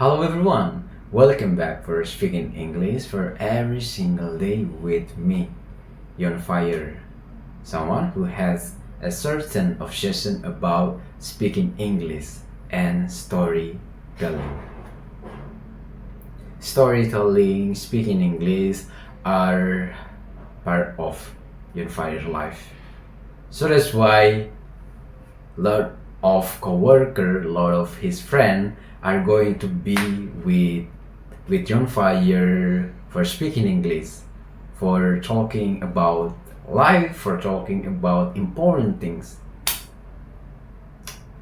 Hello everyone, welcome back for speaking English for every single day with me, Yon Fire, someone who has a certain obsession about speaking English and storytelling. Storytelling, speaking English are part of Yon Fire's life. So that's why lot of coworker, lot of his friend are going to be with John Fire for speaking English, for talking about life, for talking about important things.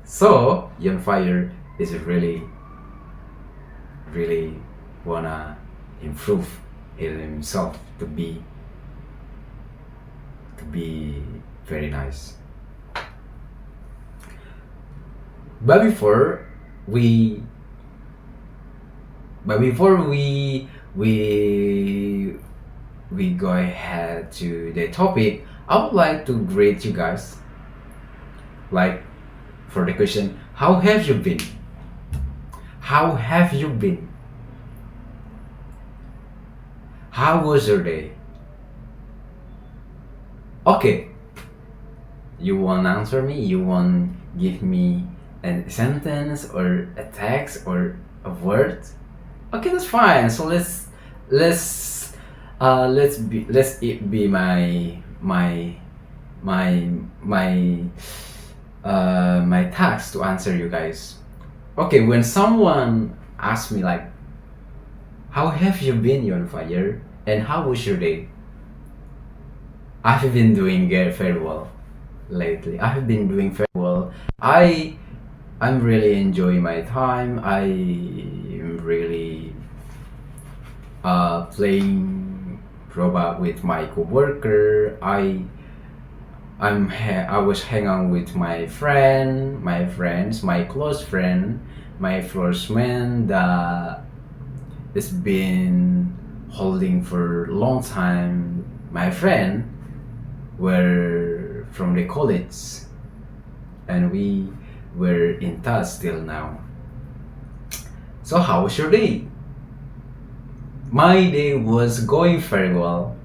So John Fire is really wanna improve himself to be very nice. But before we go ahead to the topic, I would like to greet you guys. Like for the question, how have you been? How have you been? How was your day? Okay, you want to answer me? You want give me a sentence or a text or a word? Okay, that's fine. So let's it be my task to answer you guys. Okay, when someone asks me like, how have you been, Yon Fire, and how was your day? I've been doing very well lately. I've been doing very well. I'm really enjoying my time. I am really playing robot with my coworker. I was hanging out with my friends, my close friend, my first man that has been holding for a long time. My friend were from the college, and we were in touch till now. So how was your day? My day was going very well.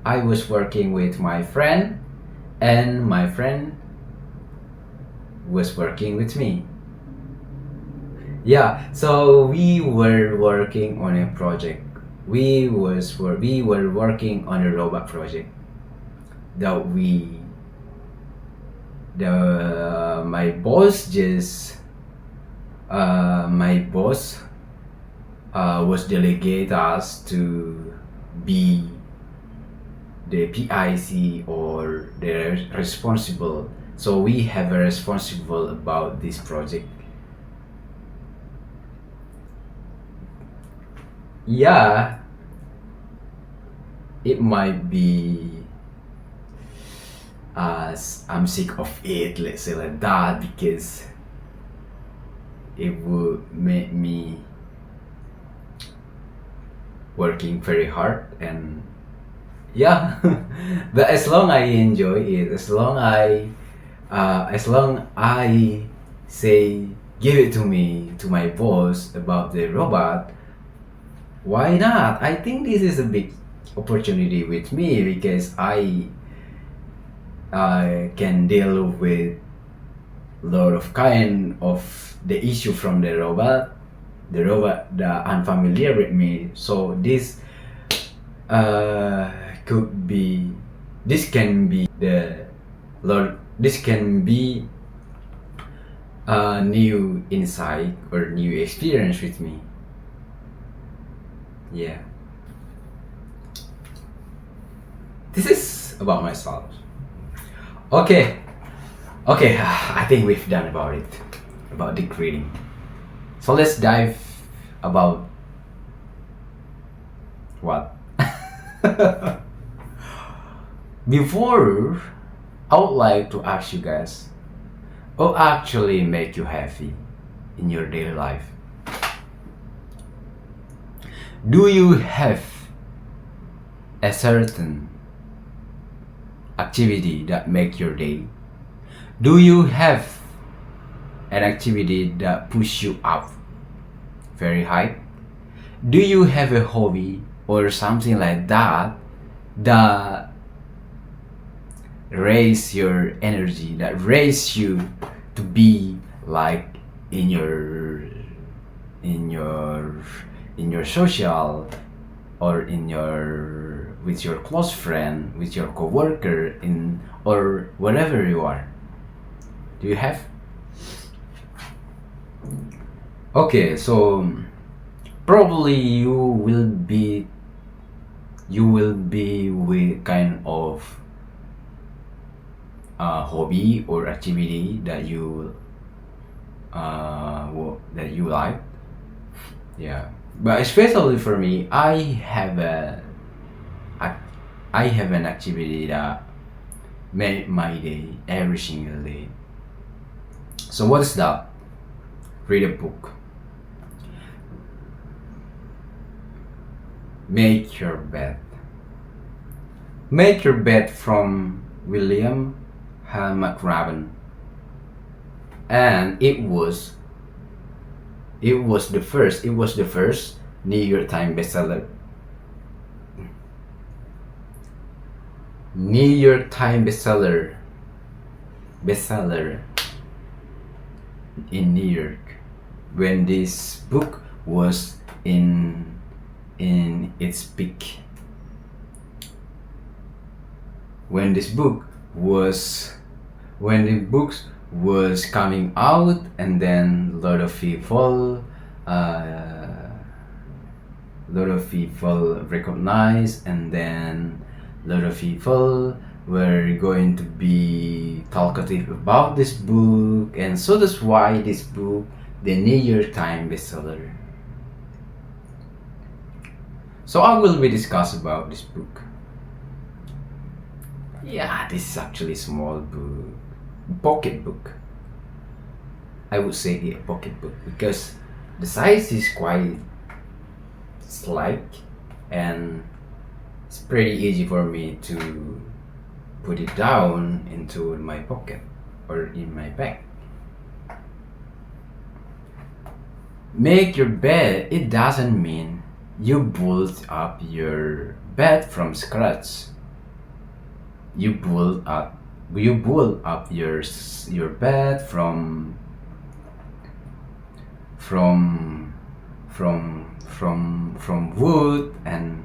I was working with my friend, and my friend was working with me. Yeah, so we were working on a project. We were working on a robot project that my boss was delegate us to be the PIC or the responsible. So we have a responsible about this project. Yeah, it might be I'm sick of it, let's say like that, because it would make me working very hard, and yeah. But as long I enjoy it, as long I say give it to me, to my boss about the robot, why not? I think this is a big opportunity with me, because I can deal with a lot of kind of the issue from the robot that unfamiliar with me. So this can be a new insight or new experience with me. Yeah, this is about myself. Okay, I think we've done about it, about the greeting. So let's dive about what? Before, I would like to ask you guys, what actually make you happy in your daily life? Do you have a certain activity that make your day? Do you have an activity that push you up very high? Do you have a hobby or something like that that raise your energy, that raise you to be like in your in your in your social, or in your with your close friend, with your coworker, in or wherever you are? Do you have? Okay, so probably you will be with kind of hobby or activity that you like. Yeah, but especially for me, ac- I have an activity that made my day every single day. So what is that? Read a book. Make your bed. Make your bed from William McRaven, and it was the first New York Times bestseller. New York Times bestseller in New York when this book was in its peak. When this book was when the books was coming out, and then a lot of people recognize, and then a lot of people were going to be talkative about this book, and so that's why this book, the New York Times bestseller. So I will be discuss about this book. Yeah, this is actually a small book, pocket book. I would say a pocket book because the size is quite slight, and it's pretty easy for me to put it down into my pocket or in my bag. Make your bed, it doesn't mean you build up your bed from scratch. You build up your bed from from wood, and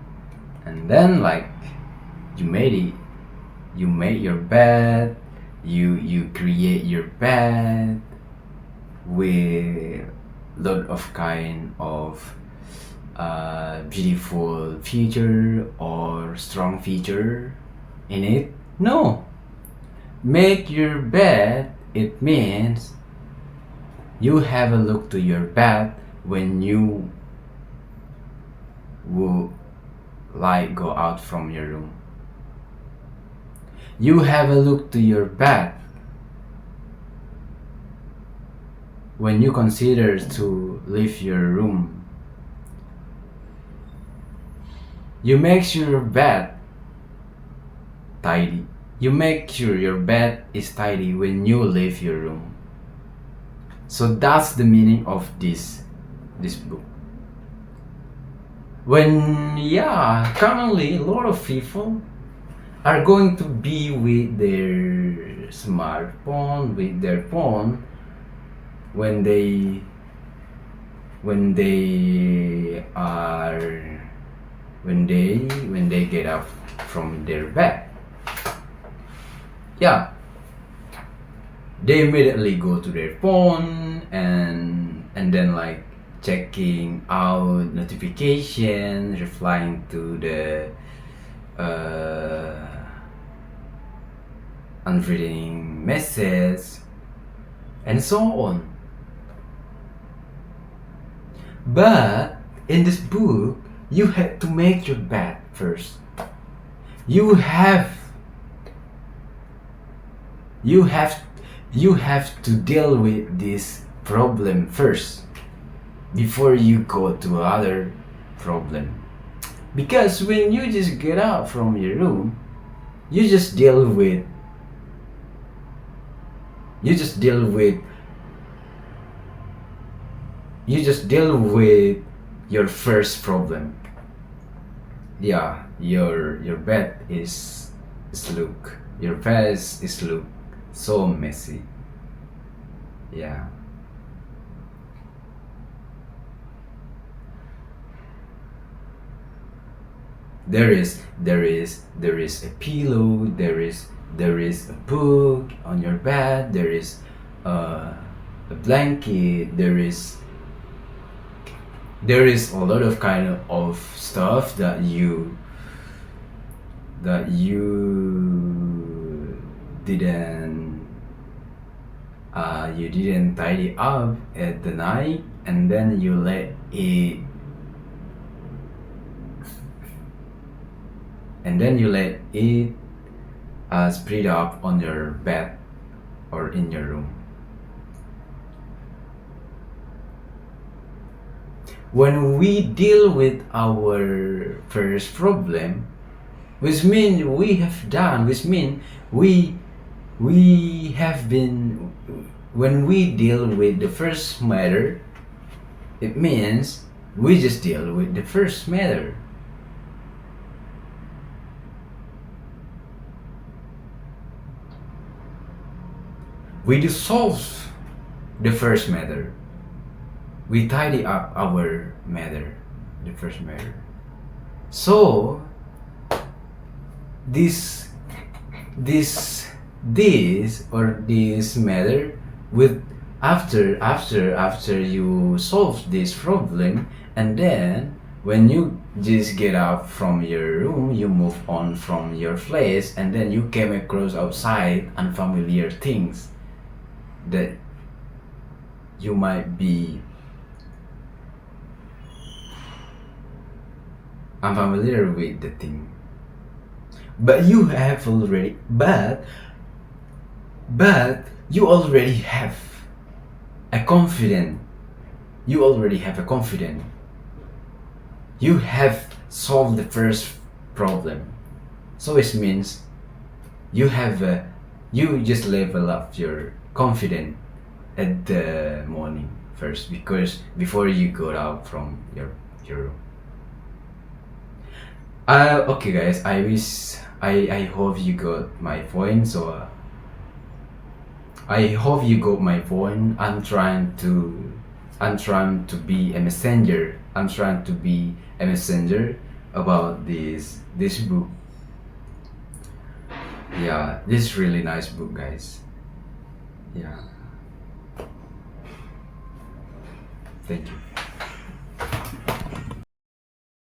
then like you made it you made your bed, you create your bed with lot of kind of beautiful feature or strong feature in it. No, make your bed, it means you have a look to your bed when you will like go out from your room. You have a look to your bed when you consider to leave your room. You make sure your bed tidy. You make sure your bed is tidy when you leave your room. So that's the meaning of this book. Currently a lot of people are going to be with their smartphone, with their phone, when they are when they get up from their bed. Yeah, they immediately go to their phone, and then like checking out notification, replying to the unreading message, and so on. But in this book, you have to make your bed first. You have you have you have to deal with this problem first before you go to other problem. Because when you just get out from your room, you just deal with you just deal with your first problem. Yeah, your bed is look, your face is look so messy. Yeah, there is a pillow, there is a book on your bed, there is a blanket, there is a lot of kind of stuff that you didn't you didn't tidy up at the night, and then you let it spread up on your bed or in your room. When we deal with our first problem, which mean we have been when we deal with the first matter, it means we just deal with the first matter. We do solve the first matter. We tidy up our matter, the first matter. So this this matter with after you solve this problem, and then when you just get up from your room, you move on from your place, and then you came across outside unfamiliar things that you might be unfamiliar with the thing, but you already have a confident you have solved the first problem. So it means you just level up your confidence at the morning first, because before you go out from your room. Okay guys, I hope you got my point. So I hope you got my point. I'm trying to be a messenger. About this book. Yeah, this really nice book, guys. Yeah. Thank you.